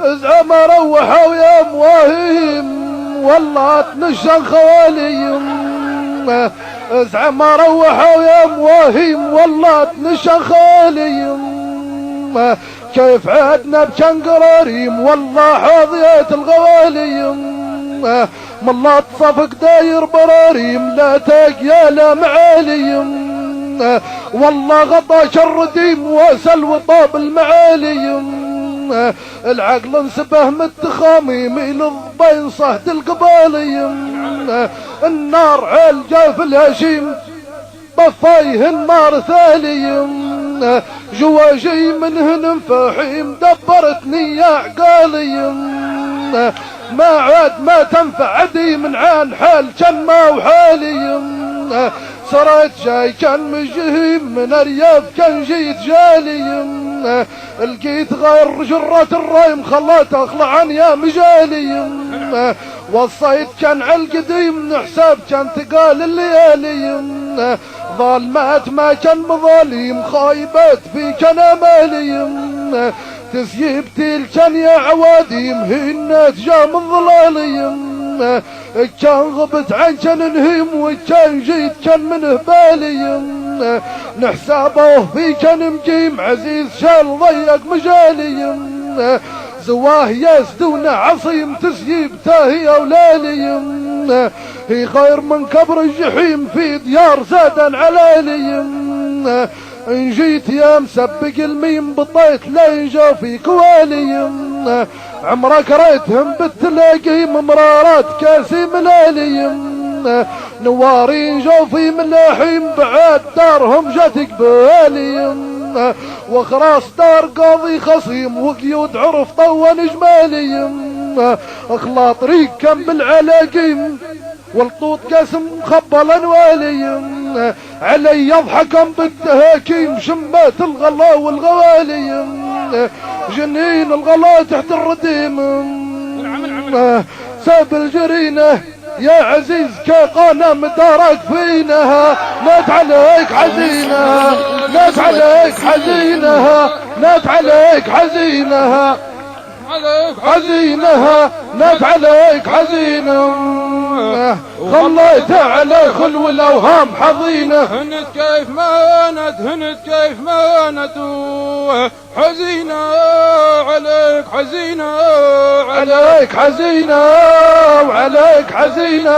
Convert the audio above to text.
زعم روحوا يا مواهيم والله تنشن خوالي. زعم روحوا يا مواهيم والله تنشن خوالي. كيف عدنا بكن قراريم والله حاضية الغوالي. مالله تصفق داير براريم لا تاقيا لا معالي. والله غطى شرديم واسل وطاب المعالي. العقل انسبه من التخاميم الى الضبين صهد القبالي. النار عال جاف الهشيم طفايه النار ثالي. جواجي منهن فحيم دبرتني يا عقالي. ما عاد ما تنفع عدي من عن حال كان ما وحالي. صرت جاي كان مجهيم من ارياف كان جيت جالي. لقيت غير جرة الرايم خلات اخلع عن يا مجالي. وصيت كان عالقديم من حساب كان تقال الليالي. ظالمات ما كان مظاليم خايبات في كان امالي. تسيبتي كان يا عواديم هنات جا من ظلالي. كان غبت عن كان نهيم وكان جيت كان من هبالي. نحسابه في كان مقيم عزيز شال ضيق مجالي. زواه ياسدون عصيم تسيبته هي اولالي. هي خير من كبر الجحيم في ديار زادا علالي. ان جيت يا مسبق الميم بطيت لا ينجا في كوالي. عمرك ريتهم بالتلاقي مرارات كاسي ملالي. نوارين جو في ملاحيم بعد دارهم جات قبالي. وخراس دار قاضي خصيم وقيود عرف طوى نجمالي. اخلا طريق كم بالعلاقيم والطوط قاسم خبل انوالي. علي يضحكم بالتهاكيم شمات الغلا والغوالي. جنين الغلا تحت الرديم ساب الجرينه يا عزيز كقانا مدارك فينها. نات عليك حزينها نات عليك حزينها نات عليك حزينها حزينها نات عليك حزينه. خليت على خلو الاوهام حظينه. هنت كيف مانت هنت كيف مانت حزينه عليك حزينه عليك حزينه وعليك حزينه.